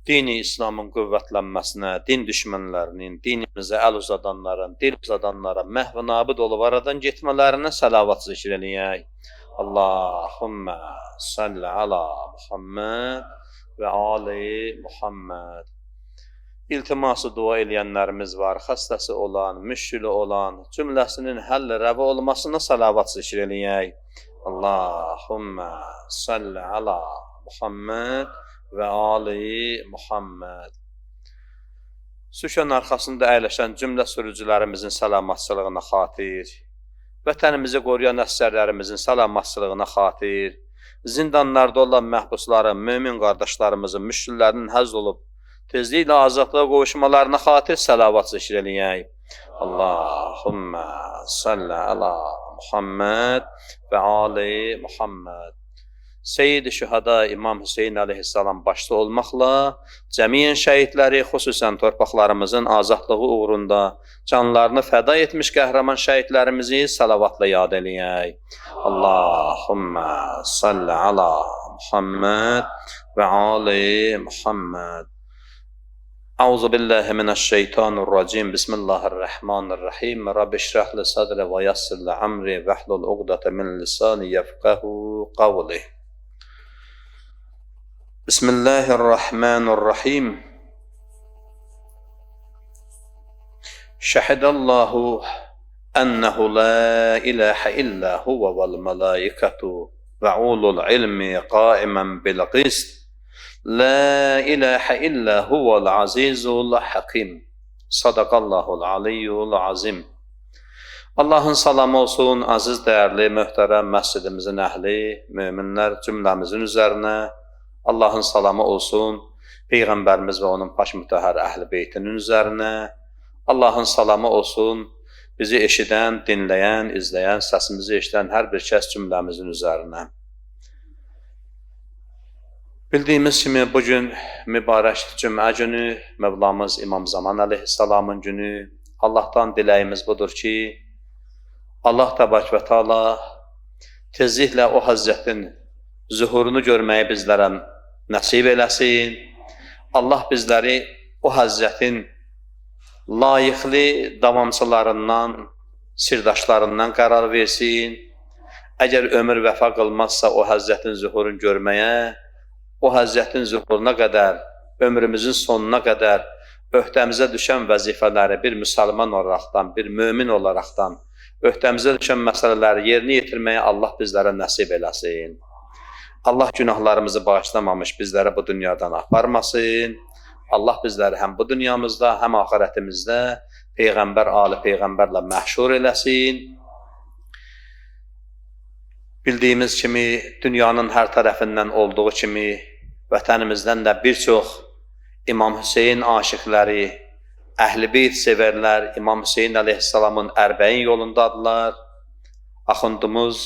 dini İslamın qüvvətlənməsinə, din düşmənlərinin, dinimizə əl uzadanların, dil uzadanlara məhv nabid olub aradan getmələrinə salavat zikr eləyək. Allahümmə salli ala Muhammed və ali Muhammed. İltiması dua eləyənlərimiz var, xəstəsi olan, müşkülü olan, cümləsinin həll rəva olmasına salavat zikr eləyək. Allahümmə salli ala Muhammed və ali Muhammed. Sükun arxasında əyləşən cümlə sürücülərimizin salamatçılığına xatir, vətənimizi qoruyan əsgərlərimizin salamatçılığına xatir, zindanlarda olan məhbusların, mömin qardaşlarımızın, müşküllərinin həzz olub, tezliklə azadlığa qovuşmalarına xatir salavat zikr eləyək. Allahümmə salli ala Muhammed və ali Muhammed. Seyyid-i Şühada İmam Hüseyin aleyhissalam başda olmaqla, cəmiyyən şəhidləri, xüsusən torpaqlarımızın azadlığı uğrunda canlarını fəda etmiş qəhrəman şəhidlərimizi salavatla yad eləyək. Allahümmə salli ala Muhammed və ali Muhammed. Euzu billahi mineşşeytanirracim. Bismillahirrahmanirrahim. Rabbi şrah li sadri və yassir li amri və hlul uqdete min lisani yefqahu qavli. Bismillahirrahmanirrahim. Şəhidəllahu ənəhu la ilahe illa huve vel melaiketu və ulul ilmi qaimən bil qist. La ilahe illa huvel azizul hakim. Sadaqallahul aliyyul azim. Allahın salamı olsun, aziz, dəyərli, möhtərəm məscidimizin əhli, möminlər cümləmizin üzərinə. Allahın salamı olsun, Peyğəmbərimiz və onun baş mütəhhər əhl-i beytinin üzərinə. Allahın salamı olsun, bizi eşidən, dinləyən, izləyən, səsimizi eşidən hər bir kəs cümləmizin üzərinə. Bildiyimiz kimi bugün mübarək cümə günü, Mövlamız İmam Zaman əleyhissalamın günü. Allahdan diləyimiz budur ki, Allah təbarək və təala tezliklə o Həzrətin zuhurunu görməyi bizlərə nəsib eləsin. Allah bizləri o Həzrətin layiqli davamçılarından, sirdaşlarından qərar versin. Əgər ömür vəfa qılmazsa o Həzrətin zuhurunu görməyə, o Həzrətin zuhuruna qədər, ömrümüzün sonuna qədər öhdəmizə düşən vəzifələri bir müsəlman olaraqdan, bir mömin olaraqdan, öhdəmizə düşən məsələləri yerinə yetirməyə Allah bizlərə nəsib eləsin. Allah günahlarımızı bağışlamamış bizləri bu dünyadan aparmasın. Allah bizləri həm bu dünyamızda, həm axirətimizdə Peyğəmbər, ali Peyğəmbərlə məhşur eləsin. Bildiyimiz kimi, dünyanın hər tərəfindən olduğu kimi, vətənimizdən də bir çox İmam Hüseyin aşiqləri, Əhl-i Beyt sevərlər, İmam Hüseyin əleyhissalamın ərbəyin yolundadırlar. Axundumuz,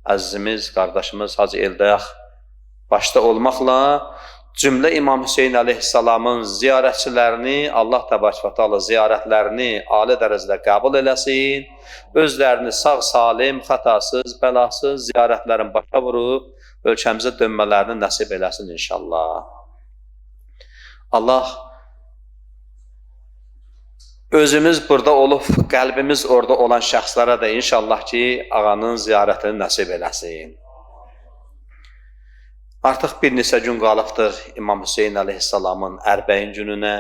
əzizimiz, qardaşımız Hacı Eldayaq başda olmaqla cümlə İmam Hüseyin əleyhissalamın ziyarətçilərini, Allah təbarək və təala ziyarətlərini ali dərəcədə qəbul eləsin, özlərini sağ salim, xətasız, bəlasız ziyarətlərin başa vurub, ölkəmizə dönmələrini nəsib eləsin inşallah. Allah özümüz burada olub, qəlbimiz orada olan şəxslərə də inşallah ki, ağanın ziyarətini nəsib eləsin. Artıq bir neçə gün qalıbdır İmam Hüseyin əleyhissalamın ərbəyin gününə.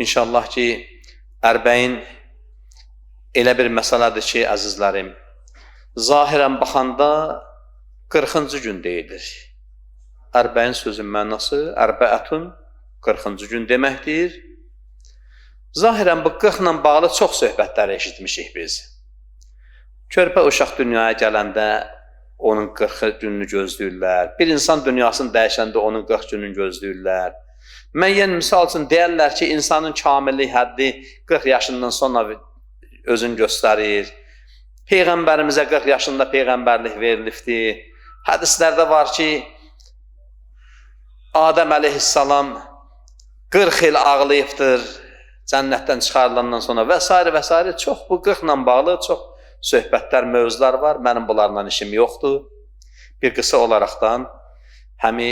İnşallah ki, ərbəyin elə bir məsələdir ki, əzizlərim, zahirən baxanda 40-cı gün deyilir. Ərbəyin sözün mənası, ərbəətun 40-cı gün deməkdir. Zahirən bu 40-la bağlı çox söhbətlər eşitmişik biz. Körpə uşaq dünyaya gələndə onun 40 gününü gözləyirlər. Bir insan dünyasını dəyişəndə onun 40 gününü gözləyirlər. Müəyyən misal üçün deyərlər ki, insanın kamillik həddi 40 yaşından sonra özünü göstərir. Peyğəmbərimizə 40 yaşında peyğəmbərlik verilibdir. Hədislərdə var ki, Adəm əleyhissalam 40 il ağlayıbdır cənnətdən çıxarılandan sonra və s. və s. Çox bu 40-la bağlı çox söhbətlər, mövzular var. Mənim bunlarla işim yoxdur. Bir qısa olaraqdan həmi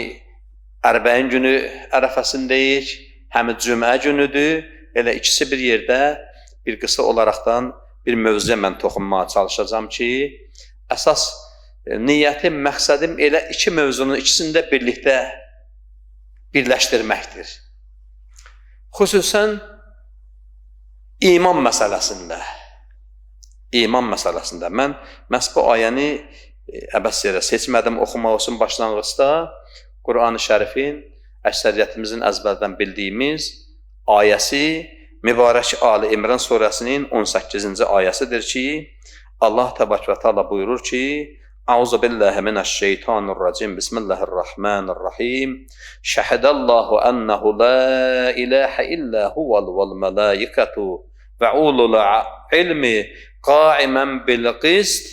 Ərbəin günü ərəfəsindəyik, həm cümə günüdür. Elə ikisi bir yerdə bir qısa olaraqdan bir mövzuya mən toxunmağa çalışacağam ki, əsas niyyətim, məqsədim elə iki mövzunun ikisini də birlikdə birləşdirməkdir. Xüsusən iman məsələsində. İman məsələsində. Mən məhz bu ayəni əbəs yerə seçmədim oxumaq üçün başlanğıcda. Quran-ı Şərifin əksəriyyətimizin əzbərdən bildiyimiz ayəsi mübarək Ali İmran surəsinin 18-ci ayəsidir ki, Allah təbarək və təala buyurur ki, Əuzu billahi minəşşeytanirracim, Bismillahirrahmanirrahim, Şəhidəllahu ənəhu la ilahə illə huvəl vəl mələikətu və ulul ilmi qaimən bil qist,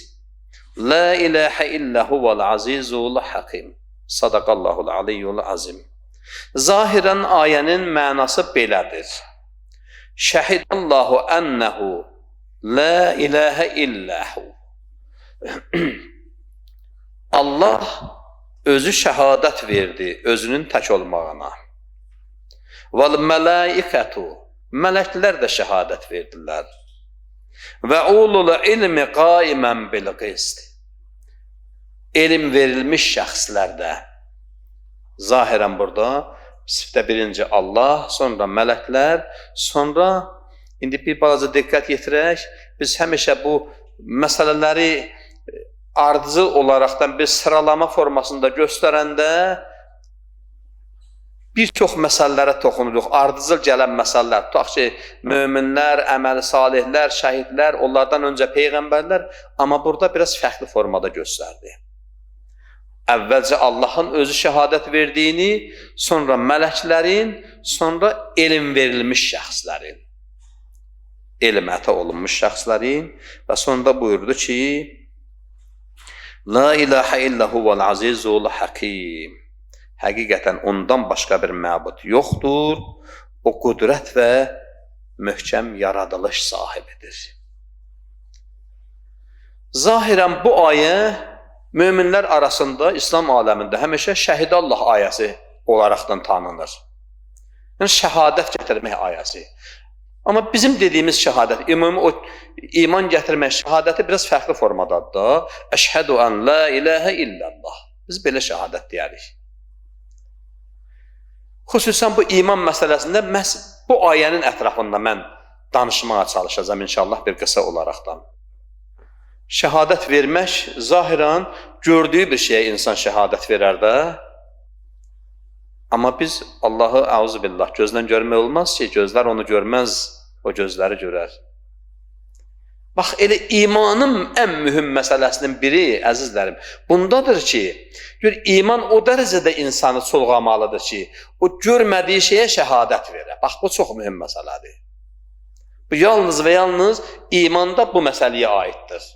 la ilahə illə huvəl azizul hakim. Sadaqallahul aliyyul azim. Zahirən ayənin mənası belədir. Şəhidəllahu ənəhu la ilahə illəhu. Allah özü şəhadət verdi özünün tək olmağına. Vəl mələikətu, mələklər də şəhadət verdilər. Və ulul ilmi qaimən bil qist. Elm verilmiş şəxslər də. Zahirən burada sifdə birinci Allah, sonra mələklər, sonra indi bir balaca diqqət yetirək, biz həmişə bu məsələləri ardıcıl olaraqdan bir sıralama formasında göstərəndə bir çox məsələlərə toxunuruq. Ardıcıl gələn məsələlər, tutaq ki, möminlər, əməli salihlər, şəhidlər, onlardan öncə peyğəmbərlər, amma burada biraz fərqli formada göstərdi. Əvvəlcə Allahın özü şəhadət verdiyini, sonra mələklərin, sonra elm verilmiş şəxslərin, elm əta olunmuş şəxslərin və sonra buyurdu ki, La ilahə illə huvəl azizul hakim. Həqiqətən ondan başqa bir məbud yoxdur, o qüdrət və möhkəm yaradılış sahibidir. Zahirən bu ayə möminlər arasında, İslam aləmində həmişə Şəhidəllah ayəsi olaraqdan tanınır. Yəni, şəhadət gətirmək ayəsi. Amma bizim dediyimiz şəhadət, ümumi o iman gətirmək şəhadəti biraz fərqli formadadır da. Əşhədu ən la ilahə illallah. Biz belə şəhadət deyərik. Xüsusən bu iman məsələsində məhz bu ayənin ətrafında mən danışmağa çalışacağım inşallah bir qısa olaraqdan. Şəhadət vermək, zahirən gördüyü bir şeyə insan şəhadət verər də. Amma biz Allahı əuzubillah gözdən görmək olmaz ki, gözlər onu görməz, o gözləri görər. Bax, elə imanın ən mühüm məsələsinin biri, əzizlərim, bundadır ki, gör, iman o dərəcədə insanı solğamalıdır ki, o görmədiyi şeyə şəhadət verər. Bax, bu çox mühüm məsələdir. Bu, yalnız və yalnız imanda bu məsələyə aiddir.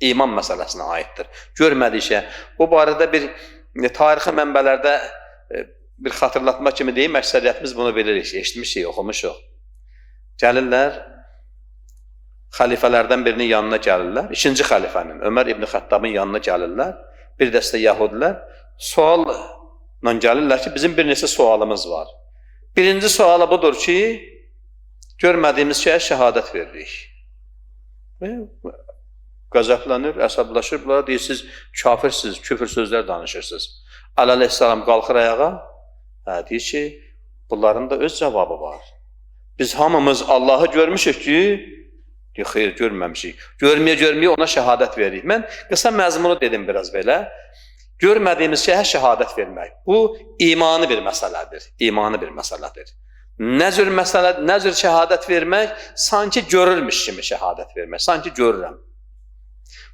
İman məsələsinə aiddir. Görmədiyi şey. Bu barədə bir tarixi mənbələrdə bir xatırlatma kimi deyim, əksəriyyətimiz bunu bilirik, eşitmişik, oxumuşuq. Gəlirlər, xəlifələrdən birinin yanına gəlirlər, ikinci xəlifənin, Ömər İbn Xəttabın yanına gəlirlər, bir dəstə yəhudilər, sualla gəlirlər ki, bizim bir neçə sualımız var. Birinci sualı budur ki, görmədiyimiz şeyə şəhadət veririk. Qəzəblənir, əsəbləşirlər, deyir, siz kafirsiniz, küfür sözlər danışırsınız. Əli əleyhissalam qalxır ayağa, deyir ki, bunların da öz cavabı var. Biz hamımız Allahı görmüşük ki, deyir, xeyr, görməmişik. Görməyə ona şəhadət veririk. Mən qısa məzmunu dedim biraz belə. Görmədiyimiz şeyə şəhadət vermək. Bu, imanı bir məsələdir. İmanı bir məsələdir. Nə cür şəhadət vermək? Sanki görürmüş kimi şəhadət vermək. Sanki görürəm.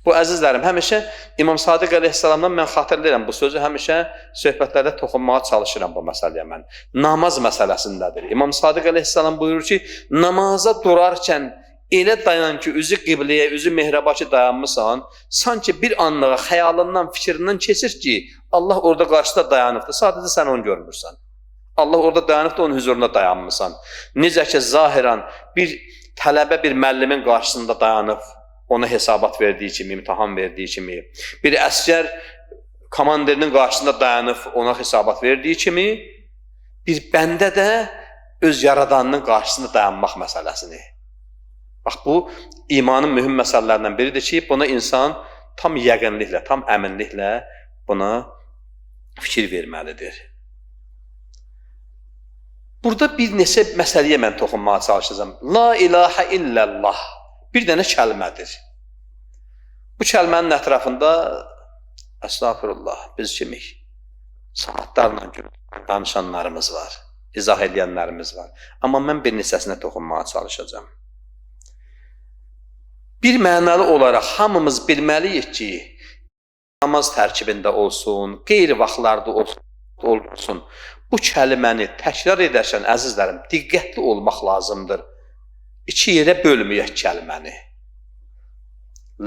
Bu, əzizlərim, həmişə İmam Sadiq əleyhissalamdan mən xatırlayıram bu sözü, həmişə söhbətlərdə toxunmağa çalışıram bu məsələyə mən. Namaz məsələsindədir. İmam Sadiq əleyhissalam buyurur ki, namaza durarkən elə dayan ki, üzü qibləyə, üzü mehraba ki dayanmışsan, sanki bir anlığa xəyalından, fikrindən keçir ki, Allah orada qarşıda dayanıbdır, sadəcə sən onu görmürsən. Allah orada dayanıbdır, onun huzurunda dayanmışsan. Necə ki, zahirən bir tələbə bir müəllimin qarşısında dayanıb, ona hesabat verdiyi kimi, imtihan verdiyi kimi, bir əsgər komandirinin qarşısında dayanıb ona hesabat verdiyi kimi, bir bəndə də öz yaradanının qarşısında dayanmaq məsələsini. Bax, bu imanın mühüm məsələlərindən biridir ki, buna insan tam yəqinliklə, tam əminliklə buna fikir verməlidir. Burada bir neçə məsələyə mən toxunmağa çalışacağım. La ilahə illallah bir dənə kəlmədir. Bu kəlmənin ətrafında əstağfurullah, biz kimi saatlarla danışanlarımız var, izah edənlərimiz var. Amma mən bir neçəsinə toxunmağa çalışacağım. Bir mənalı olaraq hamımız bilməliyik ki, namaz tərkibində olsun, qeyri vaxtlarda olsun, bu kəlməni təkrar edərkən, əzizlərim, diqqətli olmaq lazımdır. İki yerə bölməyək kəlməni.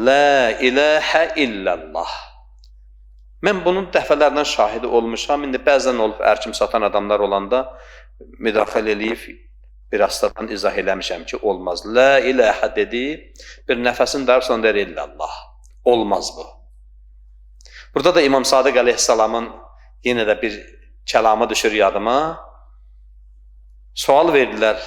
La ilahə illallah. Mən bunun dəfələrlə şahidi olmuşam. İndi bəzən olub ərkim satan adamlar olanda müdaxilə eləyib, bir hastadan izah eləmişəm ki, olmaz. La ilahə dedi, bir nəfəsin darıb sonra der illallah. Olmaz bu. Burada da İmam Sadiq əleyhissalamın yenə də bir kəlamı düşür yadıma. Sual verdilər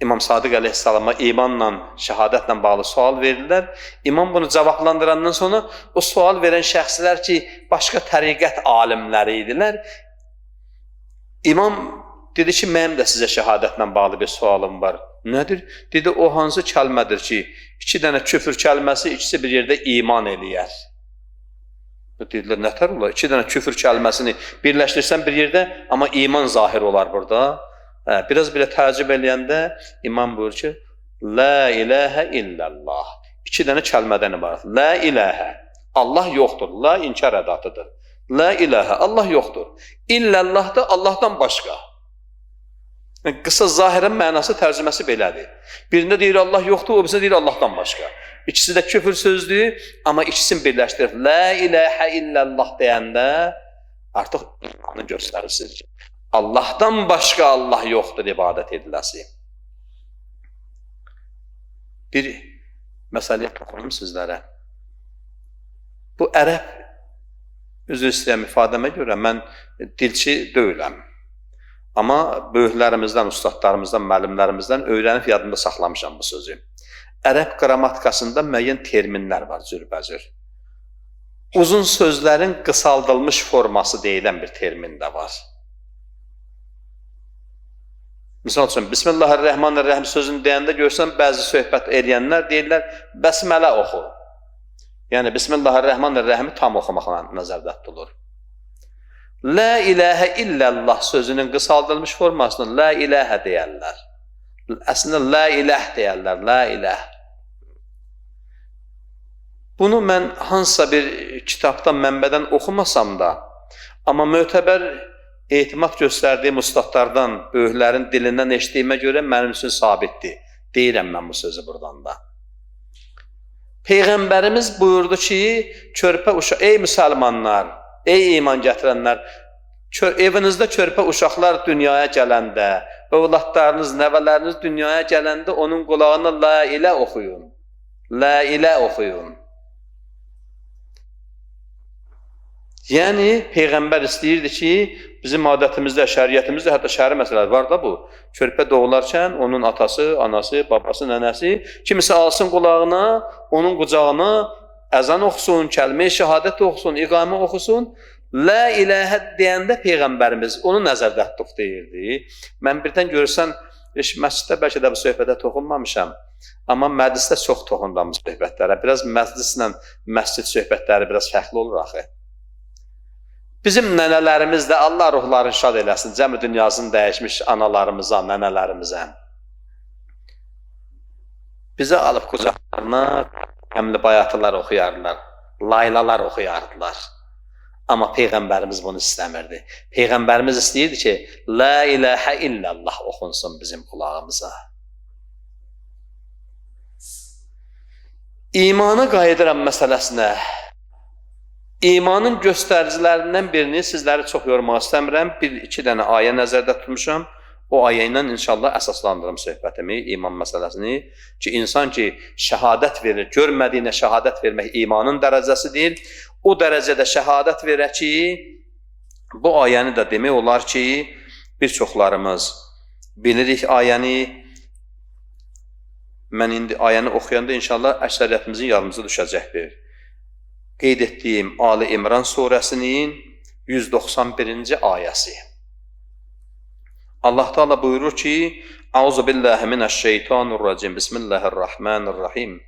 İmam Sadiq əleyhissalama imanla, şəhadətlə bağlı sual verdilər. İmam bunu cavablandırandan sonra o sual verən şəxslər ki, başqa təriqət alimləri idilər. İmam dedi ki, mənim də sizə şəhadətlə bağlı bir sualım var. Nədir? Dedi, o hansı kəlmədir ki, iki dənə küfür kəlməsi, ikisi bir yerdə iman eləyər. Dedilər, nətər olar? İki dənə küfür kəlməsini birləşdirsən bir yerdə, amma iman zahir olar burada. Biraz belə təəccüb eləyəndə imam buyurur ki, La ilahə illallah. İki dənə kəlmədən ibarət. La ilahə. Allah yoxdur. La inkar ədatıdır. La ilahə. Allah yoxdur. İllallah da Allahdan başqa. Qısa zahirən mənası tərcüməsi belədir. Birində deyir Allah yoxdur, o birisində deyir Allahdan başqa. İkisi də küfür sözdür, amma ikisini birləşdirir. La ilahə illallah deyəndə artıq imanı göstərirsiniz. Allahdan başqa Allah yoxdur ibadət ediləsi. Bir məsələyə toxunum sizlərə. Bu ərəb, üzr istəyəm ifadəmə görə, mən dilçi deyiləm. Amma böyüklərimizdən, ustadlarımızdan, müəllimlərimizdən öyrənib yadımda saxlamışam bu sözü. Ərəb qrammatikasında müəyyən terminlər var cürbəcür. Uzun sözlərin qısaldılmış forması deyilən bir termin də var. Misal üçün, Bismillahirrahmanirrahim sözünü deyəndə görsən, bəzi söhbət eləyənlər deyirlər, bəsmələ oxu. Yəni, Bismillahirrahmanirrahimi tam oxumaqla nəzərdə tutulur. La ilahə illallah sözünün qısaldılmış formasını la ilahə deyərlər. Əslində, la ilah deyərlər, la ilah. Bunu mən hansısa bir kitabdan, mənbədən oxumasam da, amma mötəbər etimad göstərdiyim ustadlardan, böyüklərin dilindən eşitdiyimə görə mənim üçün sabitdir. Deyirəm mən bu sözü buradan da. Peyğəmbərimiz buyurdu ki, körpə uşaq, ey müsəlmanlar, ey iman gətirənlər, evinizdə körpə uşaqlar dünyaya gələndə, övladlarınız, nəvələriniz dünyaya gələndə onun qulağına la ilə oxuyun. La ilə oxuyun. Yəni, Peyğəmbər istəyirdi ki, bizim adətimizdə, şəriyyətimizdə, hətta şəri məsələlər var da bu. Körpə doğularkən onun atası, anası, babası, nənəsi kimisi alsın qulağına, onun qucağına əzan oxusun, kəlmə-i şəhadət oxusun, iqamə oxusun. La ilahə deyəndə Peyğəmbərimiz onu nəzərdə tutduq deyirdi. Mən birdən görürsən, məsciddə bəlkə də bu söhbətə toxunmamışam. Amma məclisdə çox toxundam bu söhbətlərə. Biraz məclislə məscid söhbətləri biraz fərqli olur axı. Bizim nənələrimiz də Allah ruhlarını şad eləsin, cəmi dünyasını dəyişmiş analarımıza, nənələrimizə. Bizə alıb qucaqlarına həmli bayatılar oxuyardılar, laylalar oxuyardılar. Amma Peyğəmbərimiz bunu istəmirdi. Peyğəmbərimiz istəyirdi ki, La ilahə illallah oxunsun bizim qulağımıza. İmana qayıdıram məsələsinə. İmanın göstəricilərindən birini sizləri çox yormaq istəmirəm. Bir-iki dənə ayə nəzərdə tutmuşam. O ayə ilə inşallah əsaslandırım söhbətimi, iman məsələsini. Ki, insan ki, şəhadət verir, görmədiyinə şəhadət vermək imanın dərəcəsidir. o dərəcədə şəhadət verək ki, bu ayəni də demək olar ki, bir çoxlarımız bilirik ayəni. Mən indi ayəni oxuyanda inşallah əksəriyyətimizin yadımıza düşəcəkdir. Qeyd etdiyim Ali İmran surəsinin 191-ci ayəsi. Allah Teala buyurur ki, Auzu billahi mineşşeytanirracim. Bismillahirrahmanirrahim.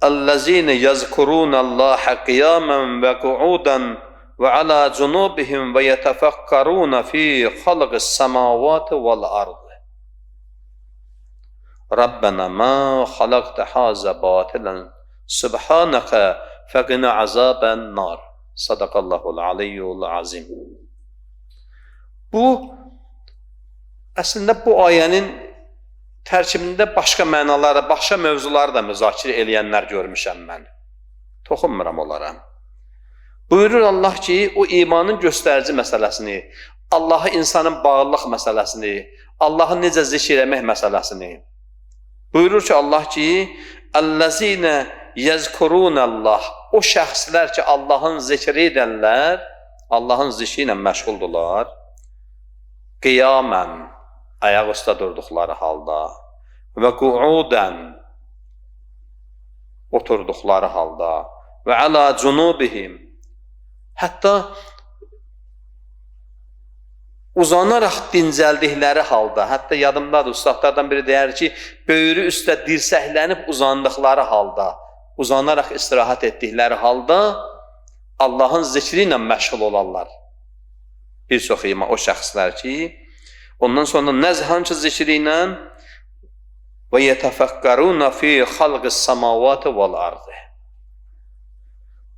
Ellezine yazkurunallaha qiyamen ve qu'udan ve ala cunubihim ve yetefekkaruna fi halqis semavati vel ard. Rabbena ma halaqta haza batilan subhanaka faqina azaben nar. Sadaqallahul aliyyul azim. Bu əslində bu ayənin tərkibində başqa mənaları, başqa mövzuları da müzakirə eləyənlər görmüşəm mən. Toxunmuram onlara. Buyurur Allah ki, o imanın göstərici məsələsini, Allah'a insanın bağlılıq məsələsini, Allah'ı necə zikr etmək məsələsini. Buyurur ki Allah ki, Ellezine yezkurunallah. O şəxslər ki, Allah'ın zikri edənlər, Allah'ın zikri ilə məşğuldurlar. Qiyamən, ayaq üstə durduqları halda və qu'udən, oturduqları halda və ala cunubihim, hətta uzanaraq dincəldikləri halda, hətta yadımdadır, ustadlardan biri deyər ki, böyrü üstə dirsəklənib uzandıqları halda, uzanaraq istirahat etdikləri halda Allah'ın zikri ilə məşğul olarlar. Bir çox iman o şəxslər ki, ondan sonra hansı zikri ilə və yetefekkaruna fi halqis semavati vel ardı.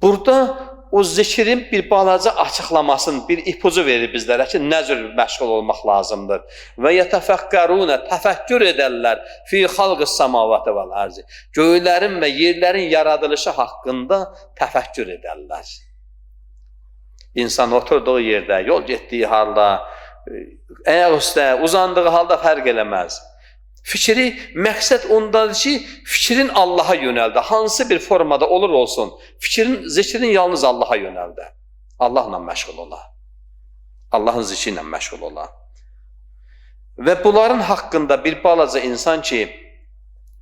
Burada o zikrin bir balaca açıqlamasını, bir ipucu verir bizlərə ki, nə cür məşğul olmaq lazımdır. Və yetefekkaruna, təfəkkür edərlər fi halqis semavati vel ardı. Göylərin və yerlərin yaradılışı haqqında təfəkkür edərlər. İnsan oturduğu yerdə, yol getdiyi halda, ayaq üstə, uzandığı halda fərq eləməz. Fikri, məqsəd ondadır ki, fikrin Allaha yönəldə. Hansı bir formada olur olsun, zikrin yalnız Allaha yönəldə. Allahla məşğul ola. Allahın zikri ilə məşğul ola. Və bunların haqqında bir balaca insan ki,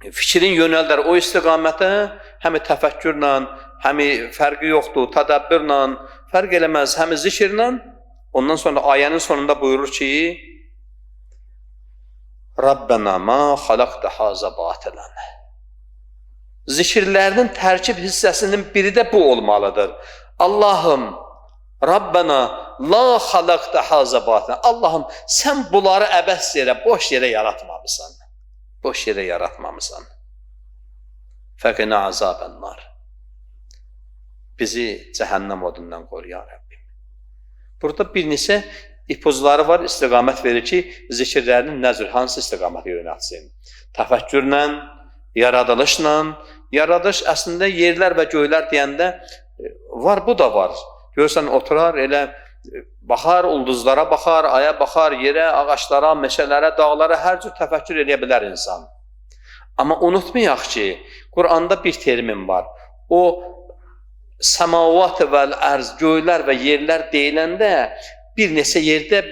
fikrin yönəldər o istiqamətə, həmi təfəkkürlə, həmi fərqi yoxdur, tədəbbürlə, fərq eləməz, həmi zikirlə. Ondan sonra ayənin sonunda buyurur ki, Rabbena ma halaqta haza batilan. Zikirlərinin tərkib hissəsinin biri də bu olmalıdır. Allahım, Rabbena la halaqta haza batilan. Allahım, sən bunları əbəs yerə, boş yerə yaratmamısan. Boş yerə yaratmamısan. Fəqina azaben nar. Bizi cəhənnəm odundan qoru ya Rəbbim. Burada bir neçə ipucları var, istiqamət verir ki, zikirlərinin nə cür, hansı istiqamətə yönəltsin. Təfəkkürlə, yaradılışla, yaradış əslində yerlər və göylər deyəndə var, bu da var. Görürsən, oturar, elə baxar, ulduzlara baxar, aya baxar, yerə, ağaçlara, meşələrə, dağlara, hər cür təfəkkür edə bilər insan. Amma unutmayaq ki, Qur'anda bir termin var. O, səmavat və ərz, göylər və yerlər deyiləndə, bir neçə yerdə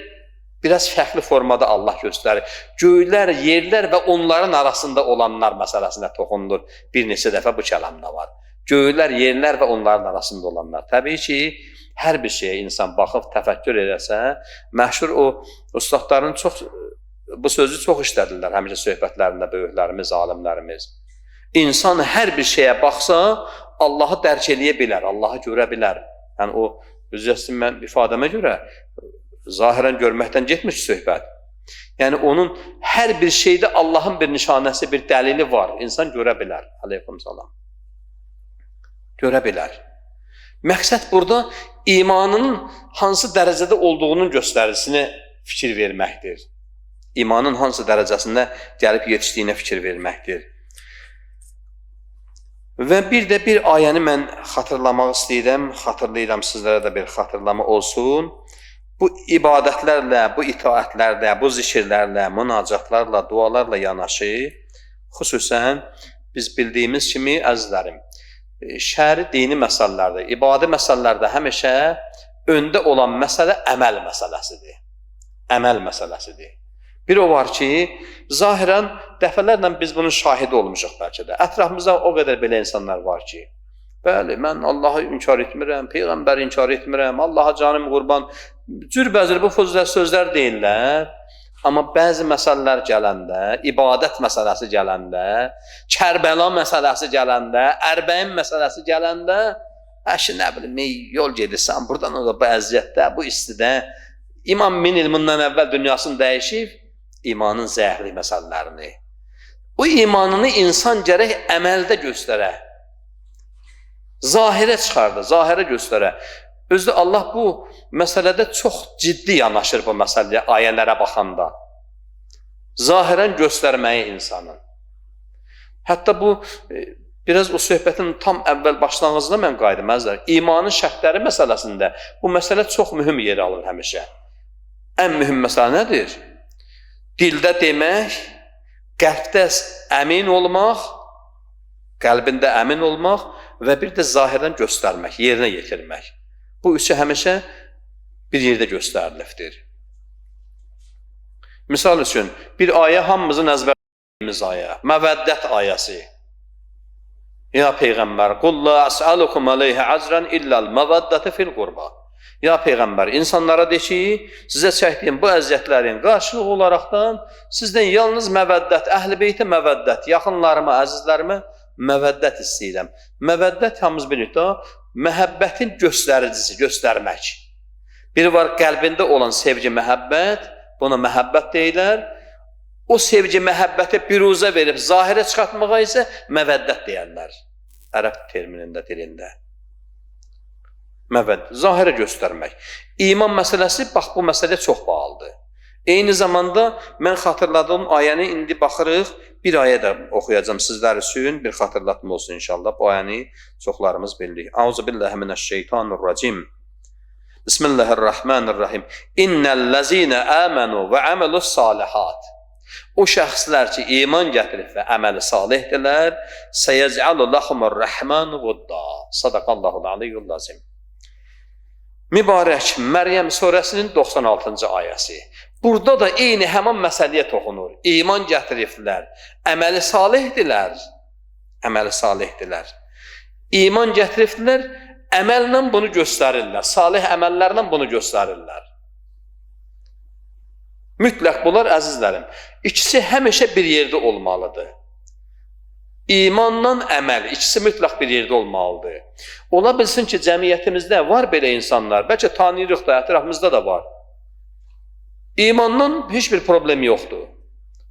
biraz fərqli formada Allah göstərir. Göylər, yerlər və onların arasında olanlar məsələsinə toxundur. Bir neçə dəfə bu kəlamda var. Göylər, yerlər və onların arasında olanlar. Təbii ki, hər bir şeyə insan baxıb təfəkkür edəsə, məşhur o ustadların bu sözü çox işlədirlər həmişə söhbətlərində böyüklərimiz, alimlərimiz. İnsan hər bir şeyə baxsa, Allahı dərk eləyə bilər, Allahı görə bilər. Yəni o, üzrəsinin mən ifadəmə görə, zahirən görməkdən getmiş söhbət. Yəni onun hər bir şeydə Allahın bir nişanəsi, bir dəlili var. İnsan görə bilər. Aleykum salam. Görə bilər. Məqsəd burada imanın hansı dərəcədə olduğunun göstəricisini fikir verməkdir. İmanın hansı dərəcəsində gəlib yetişdiyinə fikir verməkdir. Və bir də bir ayəni mən xatırlamaq istəyirəm, xatırlayıram sizlərə də bir xatırlama olsun. Bu ibadətlərlə, bu itaətlərlə, bu zikirlərlə, münacatlarla, dualarla yanaşı, xüsusən biz bildiyimiz kimi əzizlərim, şəri dini məsələlərdə, ibadi məsələlərdə həmişə öndə olan məsələ əməl məsələsidir. Əməl məsələsidir. Bir o var ki, zahirən dəfələrlə biz bunun şahidi olmuşuq bəlkə də. Ətrafımızda o qədər belə insanlar var ki, bəli, mən Allahı inkar etmirəm, Peyğəmbəri inkar etmirəm, Allaha canım qurban, cürbəcür bu sözlər deyirlər. Amma bəzi məsələlər gələndə, ibadət məsələsi gələndə, Kərbəla məsələsi gələndə, Ərbəyin məsələsi gələndə, əşi nə bilim, yol gedirsən, buradan o da bu əziyyətdə, bu istidə, İmam 1000 il bundan əvvəl dünyasını dəyişib, imanın zəhərli məsələlərini. O imanını insan gərək əməldə göstərə, zahirə çıxardı, zahirə göstərə. Özü də Allah bu məsələdə çox ciddi yanaşır bu məsələyə, ayələrə baxanda. Zahirən göstərməyi insanın. Hətta bu, biraz o söhbətin tam əvvəl başlanğıcında mən qayıdım, əzlər. İmanın şərtləri məsələsində bu məsələ çox mühüm yer alır həmişə. Ən mühüm məsələ nədir? Dildə demək, qəlbdə əmin olmaq, qəlbində əmin olmaq və bir də zahirən göstərmək, yerinə yetirmək. Bu üçü həmişə bir yerdə göstərilibdir. Misal üçün, bir ayə hamımızın əzbərlədiyimiz ayə, məvəddət ayəsi. Ya Peyğəmbər, qul la əs'alukum aleyhə əcrən illəl məvəddəti fil qurba. Ya Peyğəmbər, insanlara de ki, sizə çəkdiyim bu əziyyətlərin qarşılığı olaraqdan sizdən yalnız məvəddət, əhl-i beyti məvəddət, yaxınlarıma, əzizlərimə məvəddət istəyirəm. Məvəddət hamımız bilirik də, məhəbbətin göstəricisi, göstərmək. Biri var qəlbində olan sevgi, məhəbbət, buna məhəbbət deyilər. O sevgi, məhəbbəti biruzə verib, zahirə çıxartmağa isə məvəddət deyərlər. Ərəb terminində, dilində. Məvəddət, zahirə göstərmək. İman məsələsi, bax, bu məsələ çox bağlıdır. Eyni zamanda mən xatırladığım ayəni indi baxırıq, bir ayə də oxuyacağım sizlər üçün, bir xatırlatma olsun inşallah. Bu ayəni çoxlarımız bilirik. Euzubillahimineşşeytanirracim. Bismillahirrahmanirrahim. İnnellezine amenu ve amelus salihat. O şəxslər ki, iman gətirib və əməli salihdirlər, səyəcəlu lahumur-rəhmanu vudda. Sadaqallahul aliyyul lazim. Mübarək Məryəm surəsinin 96-cı ayəsi. Burada da eyni həman məsələyə toxunur. İman gətiriblər, əməli salihdirlər. Əməli salihdirlər. İman gətiriblər, əməllə bunu göstərirlər. Salih əməllərlə bunu göstərirlər. Mütləq bunlar, əzizlərim, ikisi həmişə bir yerdə olmalıdır. İmanla əməl, ikisi mütləq bir yerdə olmalıdır. Ola bilsin ki, cəmiyyətimizdə var belə insanlar, bəlkə tanıyırıq da, ətrafımızda da var. İmandan heç bir problem yoxdur.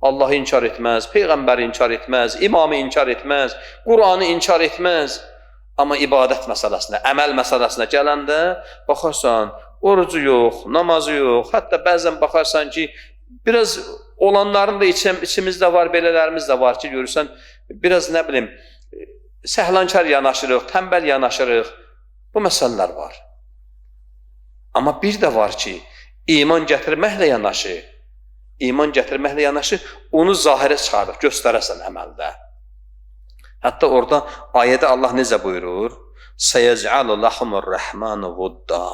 Allahı inkar etməz, Peyğəmbəri inkar etməz, imamı inkar etməz, Qur'anı inkar etməz. Amma ibadət məsələsinə, əməl məsələsinə gələndə, baxarsan, orucu yox, namazı yox, hətta bəzən baxarsan ki, biraz olanların da içimizdə var, belələrimiz də var ki, görürsən, biraz nə bilim, səhlankar yanaşırıq, tənbəl yanaşırıq, bu məsələlər var. Amma bir də var ki, iman gətirməklə yanaşı, onu zahirə çıxardır, göstərəsən əməldə. Hətta orada ayədə Allah necə buyurur? Səyəcəlu lahumur-rəhmanu vudda.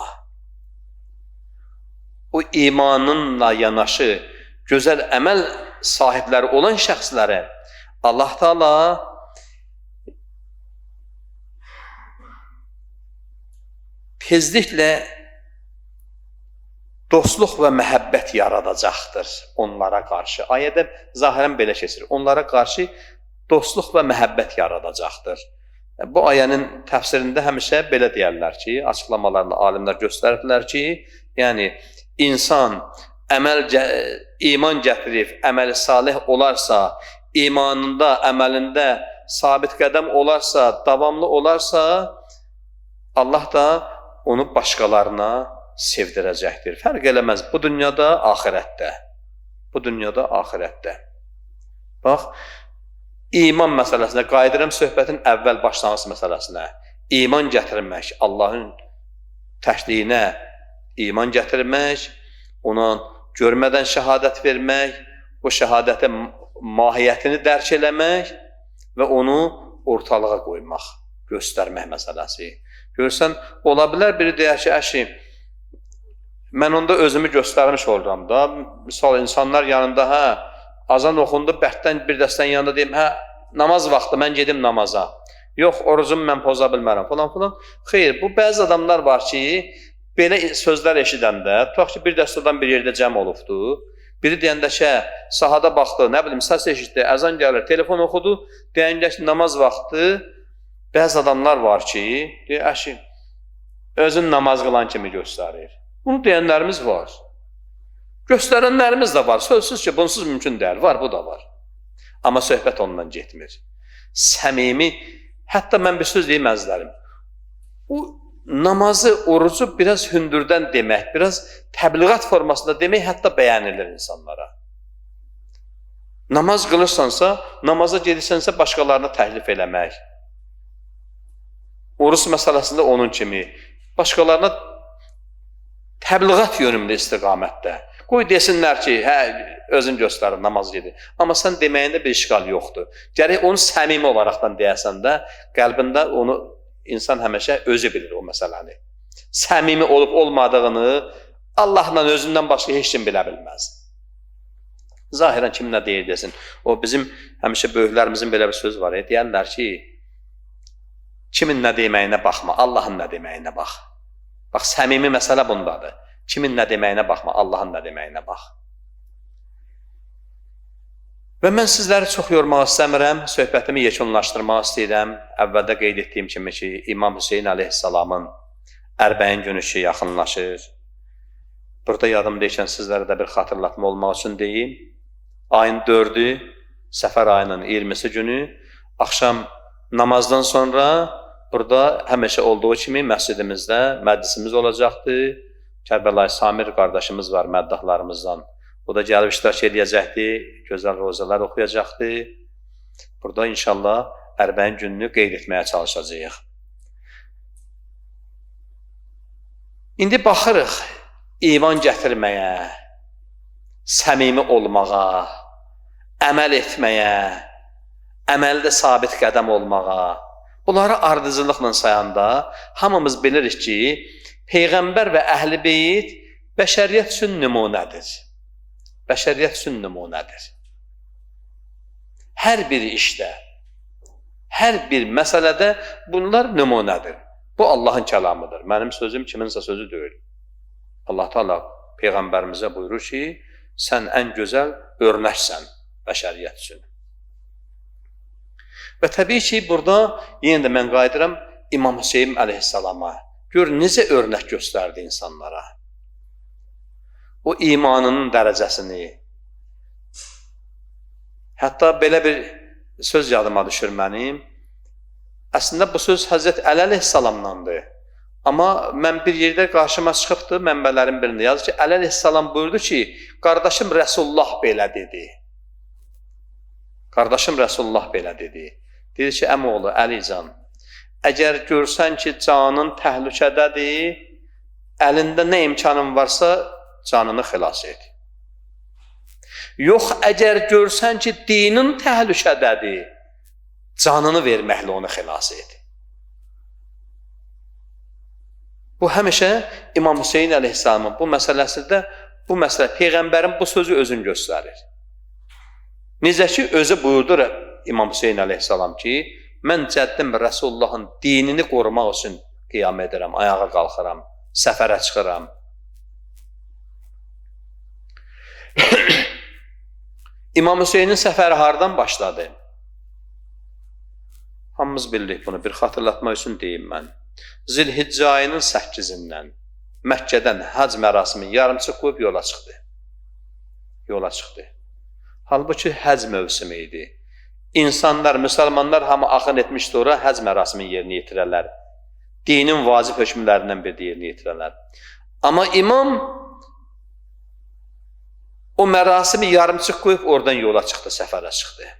O imanınla yanaşı, gözəl əməl sahibləri olan şəxslərə Allah Teala tezliklə dostluq və məhəbbət yaradacaqdır onlara qarşı. Ayədə zahirən belə keçir. Onlara qarşı dostluq və məhəbbət yaradacaqdır. Bu ayənin təfsirində həmişə belə deyərlər ki, açıqlamalarla alimlər göstərirlər ki, yəni insan iman gətirib, əməli salih olarsa, imanında, əməlində sabit qədəm olarsa, davamlı olarsa, Allah da onu başqalarına sevdirəcəkdir. Fərq eləməz, bu dünyada, axirətdə. Bu dünyada, axirətdə. Bax, iman məsələsinə, qayıdıram söhbətin əvvəl başlanğıc məsələsinə. İman gətirmək, Allahın təkliyinə iman gətirmək, ona görmədən şəhadət vermək, o şəhadətin mahiyyətini dərk eləmək və onu ortalığa qoymaq. göstərmək məsələsi. Görürsən, ola bilər biri deyər ki, əşi, mən onda özümü göstərmiş oluram da. Misal, insanlar yanında, azan oxundu, bərddən bir dəstən yanında deyim, namaz vaxtı, mən gedim namaza. Yox, orucumu mən poza bilmərəm, falan filan. Xeyr, bu bəzi adamlar var ki, belə sözlər eşidəndə, tutaq ki, bir dəstədən bir yerdə cəm olubdu, biri deyəndə ki, sahada baxdı, nə bilim, səs eşitdi, əzan gəlir, telefon oxudu, deyəndə ki, namaz vaxtı, bəzi adamlar var ki, deyir, əşi, özün namaz qılan kimi göstərir. Bunu deyənlərimiz var. Göstərənlərimiz də var. Sözsüz ki, bunsuz mümkün deyil. Var, bu da var. Amma söhbət ondan getmir. Səmimi, hətta mən bir söz deyim əzlərim. Bu namazı, orucu biraz hündürdən demək, biraz təbliğat formasında demək, hətta bəyənilir insanlara. Namaz qılırsansa, namaza gedirsənsə başqalarına təhlif eləmək. Oruç məsələsində onun kimi. Başqalarına təbliğat yönümlü istiqamətdə. Qoy desinlər ki, özün göstərir, namaz gedir. Amma sən deməyində bir işgal yoxdur. Gərək onu səmimi olaraqdan deyəsən də, qəlbində onu insan həmişə özü bilir o məsələni. Səmimi olub olmadığını Allahla özündən başqa heç kim bilə bilməz. Zahirən kim nə deyir desin. O bizim həmişə böyüklərimizin belə bir söz var. Deyərlər ki, kimin nə deməyinə baxma, Allahın nə deməyinə bax. Bax, səmimi məsələ bundadır. Kimin nə deməyinə baxma, Allahın nə deməyinə bax. Və mən sizləri çox yormaq istəmirəm, söhbətimi yekunlaşdırmaq istəyirəm. Əvvəldə qeyd etdiyim kimi ki, İmam Hüseyin əleyhissalamın Ərbəyin günü ki, yaxınlaşır. Burada yadımdaykən sizlərə də bir xatırlatma olmaq üçün deyim. Ayın 4-ü, Səfər ayının 20-si günü, axşam namazdan sonra burada həmişə olduğu kimi məscidimizdə məclisimiz olacaqdır. Kərbəlayı Samir qardaşımız var məddahlarımızdan. O da gəlib iştirak edəcəkdir, gözəl rozalar oxuyacaqdır. Burada inşallah Ərbəyin gününü qeyd etməyə çalışacağıq. İndi baxırıq iman gətirməyə, səmimi olmağa, əməl etməyə, əməldə sabit qədəm olmağa. Bunları ardıcılıqla sayanda hamımız bilirik ki, Peyğəmbər və Əhl-i Beyt bəşəriyyət üçün nümunədir. Bəşəriyyət üçün nümunədir. Hər bir işdə, hər bir məsələdə bunlar nümunədir. Bu Allahın kəlamıdır. Mənim sözüm kiminsə sözü deyil. Allah Teala Peyğəmbərimizə buyurur ki, sən ən gözəl örnəksən bəşəriyyət üçün. Və təbii ki, burada yenə də mən qayıdıram İmam Hüseyin əleyhissalama. Gör, necə örnək göstərdi insanlara. O imanının dərəcəsini. Hətta belə bir söz yadıma düşür mənim. Əslində bu söz Həzrət Əli əleyhissalamdandır. Amma mən bir yerdə qarşıma çıxıbdır, mənbələrin birində yazır ki, Əli əleyhissalam buyurdu ki, qardaşım Rəsulullah belə dedi. Qardaşım Rəsulullah belə dedi. Dedi ki, əmoğlu Əlican, əgər görsən ki, canın təhlükədədir, əlində nə imkanın varsa, canını xilas et. Yox, əgər görsən ki, dinin təhlükədədir, canını verməklə onu xilas et. Bu həmişə İmam Hüseyin əleyhissalamın bu məsələsində, bu məsələ, Peyğəmbərin bu sözü özünü göstərir. Necə ki, özü buyurdur İmam Hüseyin əleyhissalam ki, mən cəddim Rəsullahın dinini qorumaq üçün qiyam edirəm, ayağa qalxıram, səfərə çıxıram. İmam Hüseynin səfəri hardan başladı? Hamımız bildik bunu, bir xatırlatmaq üçün deyim mən. Zilhiccə ayının 8-dən Məkkədən hac mərasimi yarımçıq qoyub yola çıxdı. Yola çıxdı. Halbuki həc mövsümü idi. İnsanlar, müsəlmanlar hamı axın etmişdi ora, həc mərasimi yerinə yetirərlər. Dinin vacib hökmlərindən biri yerinə yetirərlər. Amma imam o mərasimi yarımçıq qoyub oradan yola çıxdı, səfərə çıxdı.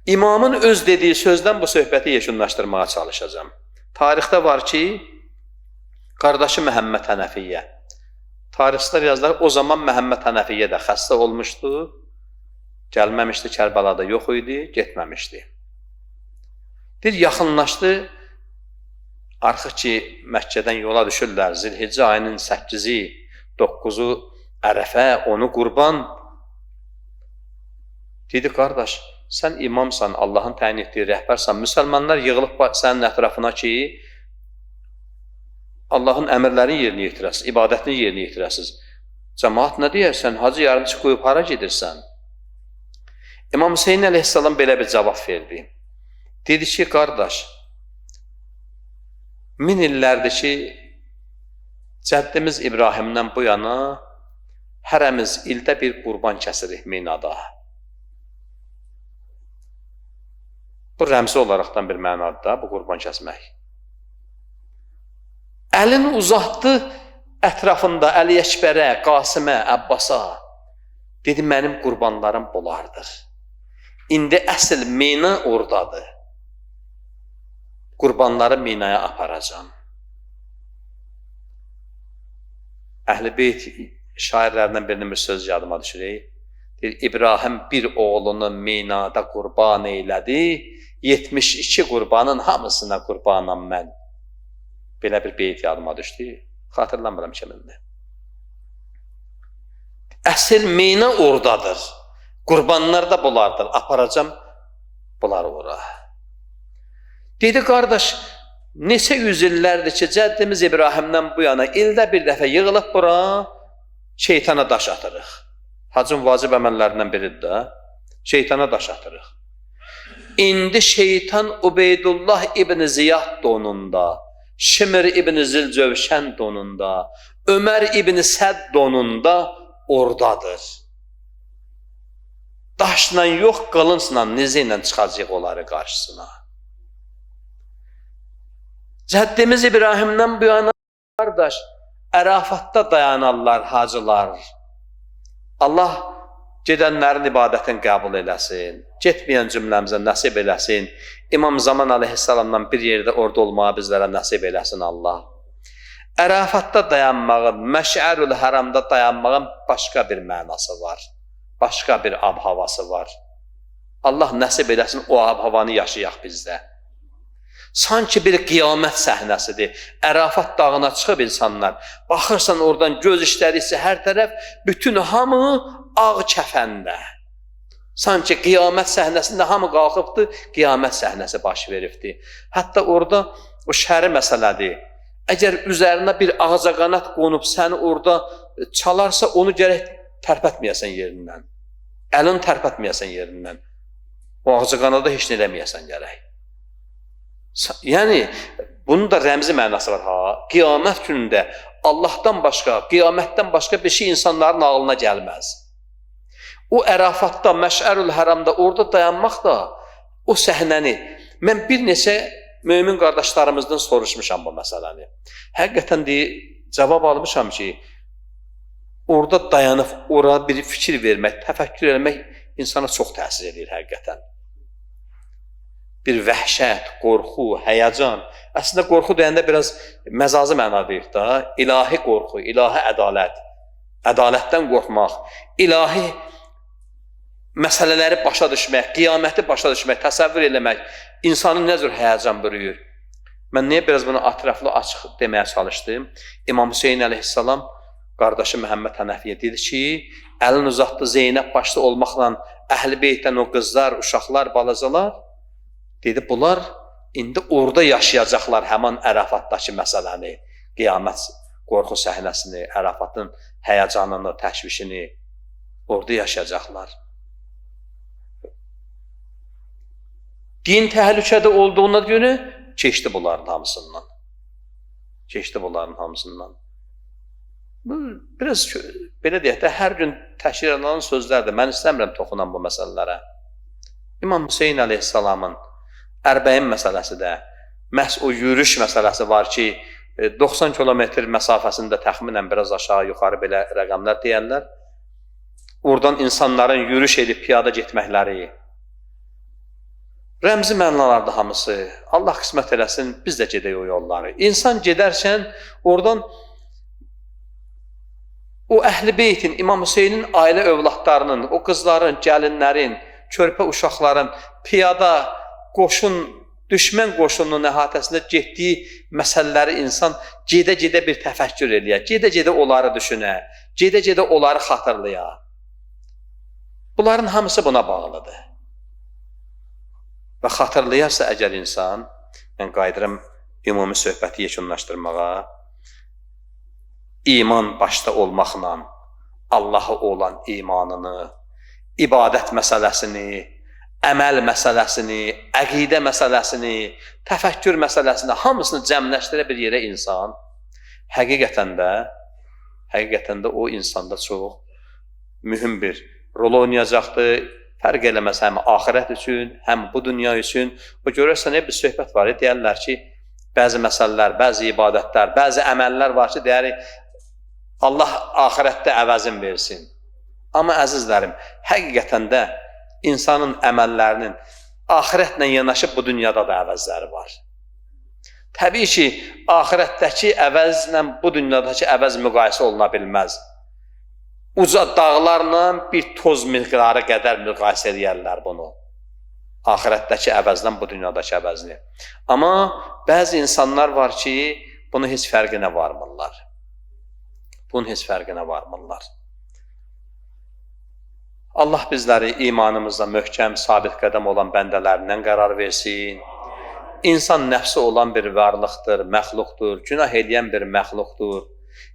İmamın öz dediyi sözdən bu söhbəti yekunlaşdırmağa çalışacağım. Tarixdə var ki, qardaşı Məhəmməd Hənəfiyyə. Tarixçilər yazdılar, o zaman Məhəmməd Hənəfiyyə də xəstə olmuşdu. Gəlməmişdi, Kərbəlada yox idi, getməmişdi. Deyir, yaxınlaşdı, artıq ki, Məkkədən yola düşürlər, Zilhiccə ayının 8-i, 9-u Ərəfə, 10-u Qurban. Dedi, qardaş, sən imamsan, Allahın təyin etdiyi rəhbərsən, müsəlmanlar yığılıb sənin ətrafına ki, Allahın əmrlərini yerinə yetirəsiz, ibadətini yerinə yetirəsiz. Cəmaat nə deyərsən, hacı yarımçı qoyub hara gedirsən? İmam Hüseyin əleyhissalam belə bir cavab verdi. Dedi ki, qardaş, 1000 illərdir ki, cəddimiz İbrahimdən bu yana hərəmiz ildə bir qurban kəsirik Minada. Bu rəmzi olaraqdan bir mənadır da, bu qurban kəsmək. Əlini uzatdı ətrafında Əli Əkbərə, Qasimə, Əbbasa. Dedi, mənim qurbanlarım bunlardır. İndi əsl Mina oradadır. Qurbanları Minaya aparacam. Əhl-i Beyt şairlərindən birinin bir söz yadıma düşürək. Deyir, İbrahim bir oğlunu Minada qurban eylədi, 72 qurbanın hamısına qurbanam mən. Belə bir beyt yadıma düşdü. Xatırlamıram kimindir. Əsl Mina oradadır. Qurbanlar da bunlardır. Aparacam bunları ora. Dedi, qardaş, neçə yüz illərdir ki, cəddimiz İbrahimdən bu yana ildə bir dəfə yığılıb bura, şeytana daş atırıq. Hacın vacib əməllərindən biridir də, şeytana daş atırıq. İndi şeytan Ubeydullah ibn Ziyad donunda, Şimr ibn Zilcövşən donunda, Ömər ibn Səd donunda oradadır. Daşla yox, qılıncla, nizə ilə çıxacaq onları qarşısına. Cəddimiz İbrahimdən bu yana, qardaş, Ərafatda dayanarlar hacılar. Allah gedənlərin ibadətini qəbul eləsin, getməyən cümləmizə nəsib eləsin. İmam Zaman əleyhissalamdan bir yerdə orada olmağı bizlərə nəsib eləsin Allah. Ərafatda dayanmağın, Məş'ərül Həramda dayanmağın başqa bir mənası var. Başqa bir ab-havası var. Allah nəsib eləsin, o ab-havanı yaşayaq bizdə. Sanki bir qiyamət səhnəsidir. Ərafat dağına çıxıb insanlar. Baxırsan oradan göz işlərisi hər tərəf, bütün hamı ağ kəfəndə. Sanki qiyamət səhnəsində hamı qalxıbdır, qiyamət səhnəsi baş veribdir. Hətta orada o şəri məsələdir. Əgər üzərinə bir ağcaqanad qonub səni orada çalarsa, onu gərək tərpətməyəsən yerindən. Əlini tərpətməyəsən yerindən. O ağcaqanada heç nə eləməyəsən gərək. Yəni, bunun da rəmzi mənası var ha. Qiyamət günündə Allahdan başqa, qiyamətdən başqa bir şey insanların ağlına gəlməz. O Ərafatda, Məş'ərül Həramda orada dayanmaq da o səhnəni, mən bir neçə mömin qardaşlarımızdan soruşmuşam bu məsələni. Həqiqətən cavab almışam ki, orada dayanıb, oraya bir fikir vermək, təfəkkür etmək insana çox təsir edir həqiqətən. Bir vəhşət, qorxu, həyəcan. Əslində, qorxu deyəndə biraz məcazi məna deyir da. İlahi qorxu, ilahi ədalət. Ədalətdən qorxmaq, ilahi məsələləri başa düşmək, qiyaməti başa düşmək, təsəvvür eləmək, insanın nə cür həyəcan bürüyür. Mən niyə biraz bunu ətraflı açıq deməyə çalışdım? İmam Hüseyin əleyhissalam qardaşı Məhəmməd Hənəfiyə dedi ki, əlin uzatdı Zeynəb başda olmaqla Əhl-i Beytdən o qızlar, uşaqlar, balacalar, dedi, bunlar indi orada yaşayacaqlar həman Ərafatdakı məsələni, qiyamət qorxu səhnəsini, Ərafatın həyəcanını, təşvişini orada yaşayacaqlar. Din təhlükədə olduğuna günü keçdi bunların hamısından. Keçdi bunların hamısından. Biraz belə deyək də, hər gün təşkil edilen sözlərdir. Mən istəmirəm toxunan bu məsələlərə. İmam Hüseyin əleyhissalamın Ərbəyin məsələsi də, məhz o yürüyüş məsələsi var ki, 90 kilometr məsafəsində təxminən biraz aşağı yuxarı belə rəqəmlər deyərlər. Oradan insanların yürüyüş edib piyada getməkləri, rəmzi mənalardır hamısı. Allah qismət eləsin, biz də gedək o yolları. İnsan gedərkən oradan o Əhl-i Beytin, İmam Hüseynin ailə övladlarının, o qızların, gəlinlərin, körpə uşaqların piyada qoşun, düşmən qoşununun əhatəsində getdiyi məsələləri insan gedə-gedə bir təfəkkür eləyər, gedə-gedə onları düşünər, gedə-gedə onları xatırlayar. Bunların hamısı buna bağlıdır. Və xatırlayarsa əgər insan, mən qayıdıram ümumi söhbəti yekunlaşdırmağa, iman başda olmaqla Allaha olan imanını, ibadət məsələsini, əməl məsələsini, əqidə məsələsini, təfəkkür məsələsini hamısını cəmləşdirə bir yerə insan, həqiqətən də o insanda çox mühüm bir rol oynayacaqdır. Fərq eləməz həm axirət üçün, həm bu dünya üçün. O görürsən, bir söhbət var, deyərlər ki, bəzi məsələlər, bəzi ibadətlər, bəzi əməllər var ki, deyərik, Allah axirətdə əvəzin versin. Amma əzizlərim, həqiqətən də insanın əməllərinin axirətlə yanaşı bu dünyada da əvəzləri var. Təbii ki, axirətdəki əvəzlə bu dünyadakı əvəz müqayisə oluna bilməz. Uca dağlarla bir toz miqdarı qədər müqayisə edərlər bunu. Axirətdəki əvəzlə bu dünyadakı əvəzni. Amma bəzi insanlar var ki, bunu heç fərqinə varmırlar. Allah bizləri imanımızda möhkəm, sabit qədəm olan bəndələrindən qərar versin. İnsan nəfsi olan bir varlıqdır, məxluqdur, günah edən bir məxluqdur.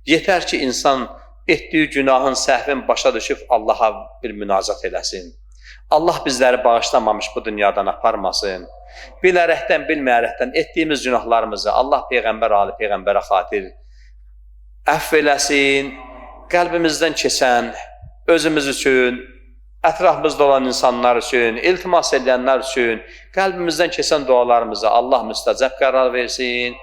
Yetər ki, insan etdiyi günahın, səhvin başa düşüb Allaha bir münacat eləsin. Allah bizləri bağışlamamış bu dünyadan aparmasın. Bilərəkdən, bilməyərəkdən etdiyimiz günahlarımızı Allah Peyğəmbər, Ali Peyğəmbərə xatir əfv eləsin, qəlbimizdən keçən, özümüz üçün, ətrafımızda olan insanlar üçün, iltimas edənlər üçün qəlbimizdən keçən dualarımızı Allah müstəcəb qərar versin.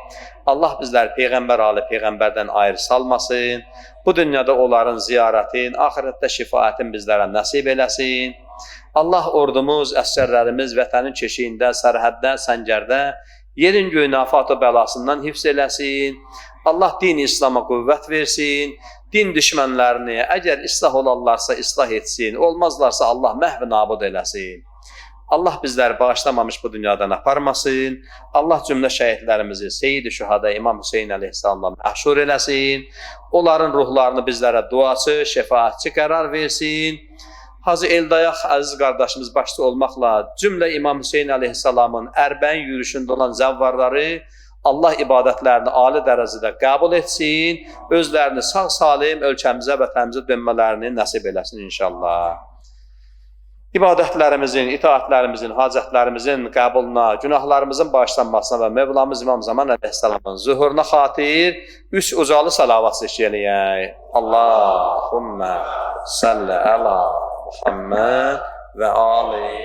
Allah bizləri Peyğəmbər, Ali Peyğəmbərdən ayrı salmasın. Bu dünyada onların ziyarətin, axirətdə şifaətin bizlərə nəsib eləsin. Allah ordumuz, əsgərlərimiz vətənin keşiyində, sərhəddə, səngərdə, yerin göyün afat və bəlasından hifz eləsin. Allah din İslam'a qüvvət versin. Din düşmənlərini əgər islah olarlarsa islah etsin, olmazlarsa Allah məhv nabud eləsin. Allah bizləri bağışlamamış bu dünyadan aparmasın. Allah cümlə şəhidlərimizi Seyyid-i Şühada İmam Hüseyin əleyhissalamla məhşur eləsin. Onların ruhlarını bizlərə duaçı, şəfaatçı qərar versin. Hacı Eldayaq əziz qardaşımız başda olmaqla cümlə İmam Hüseyin əleyhissalamın ərbəyin yürüşündə olan zəvvarları Allah ibadətlərini ali dərəcədə qəbul etsin, özlərini sağ-salim ölkəmizə, vətənimizə dönmələrini nəsib eləsin inşallah. İbadətlərimizin, itaətlərimizin, hacətlərimizin qəbuluna, günahlarımızın bağışlanmasına və Mevlamız İmam Zaman əleyhissalamın zuhuruna xatir 3 ucalı salavat seçəliyək. Allahümmə salli əla Muhammed və ali